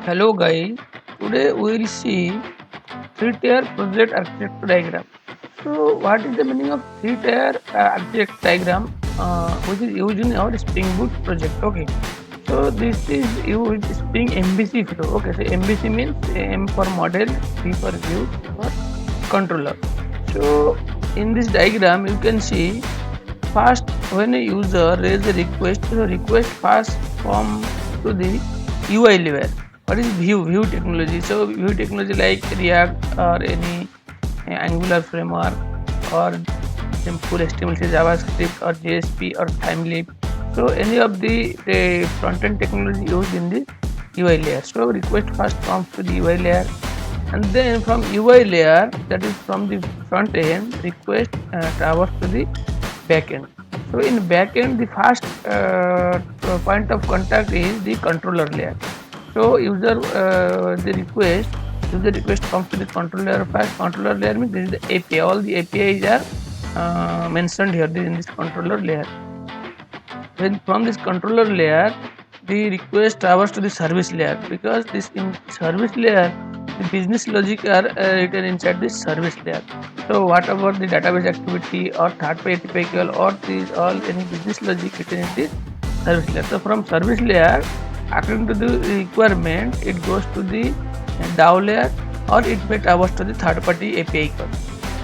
Hello guys, today we will see three-tier project architecture diagram. So what is the meaning of three-tier architecture diagram which is used in our Spring Boot project? Okay, so this is used Spring MVC flow. Okay, so MVC means M for model, V for view, C for controller. So in this diagram you can see first when a user raises a request, the request pass from to the UI layer. What is view technology? So view technology like React or any Angular framework or simple HTML, JavaScript or JSP or Timeleap. So any of the front end technology used in the UI layer. So request first comes to the UI layer, and then from UI layer, that is from the front end, request travels to the back end. So in back end, the first point of contact is the controller layer. So user request comes to the controller first. Controller layer means this is the API. All the APIs are mentioned here in this controller layer. Then from this controller layer, the request travels to the service layer, because this in service layer the business logic are written inside this service layer. So whatever the database activity or third party API call or these all any business logic written in this service layer. So from service layer, according to the requirement, it goes to the DAO layer, or it may travels to the third party API call.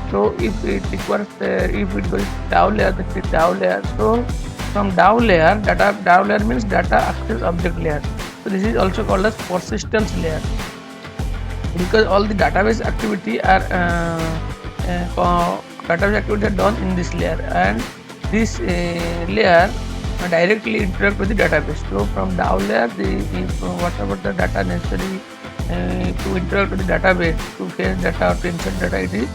So if it requires if it goes to DAO layer, that is DAO layer. So from DAO layer, DAO layer means data access object layer. So this is also called as persistence layer, because all the database activity are done in this layer, and this layer directly interact with the database. So from DAO layer, whatever the data necessary to interact with the database, to fetch data or to insert data, it is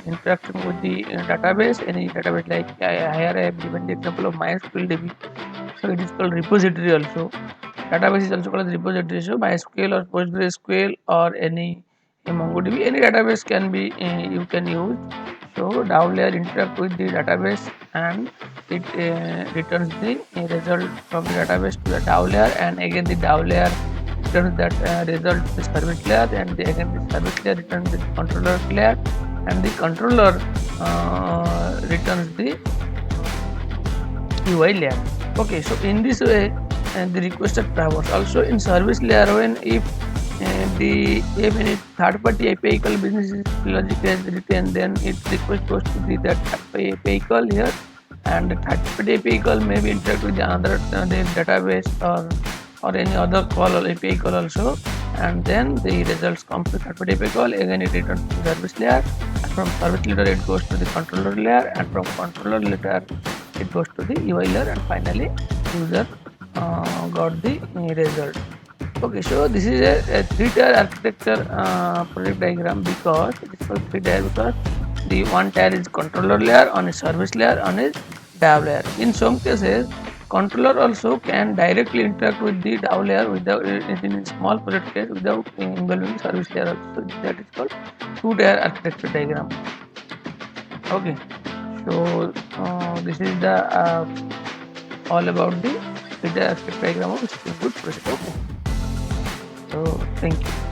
interacting with the database. Any database, like here I have given the example of MySQL DB. So it is called repository also. Database is also called as repository. So MySQL or PostgreSQL or any MongoDB, any database can be you can use. So DAO layer interact with the database, and it returns the result from the database to the DAO layer, and again the DAO layer returns that result to the service layer, and again the service layer returns the controller layer, and the controller returns the UI layer. Okay, so in this way, the requested travels. Also in service layer, when if any third party API call business logic is written, then its request goes to that API call here, and the third party API call may be interact with the another the database or any other call or API call also, and then the results come to third party API call. Again it returns to the service layer, and from service layer it goes to the controller layer, and from controller layer it goes to the UI layer, and finally user got the result. Okay, so this is a three-tier architecture project diagram, because it is called three-tier because the one tier is controller layer, on a service layer, on a DAO layer. In some cases, controller also can directly interact with the DAO layer without, in small project case, without involving service layer also. So that is called two-tier architecture diagram. Okay, so this is the all about the three-tier architecture diagram of Spring Boot project. Okay, so thank you.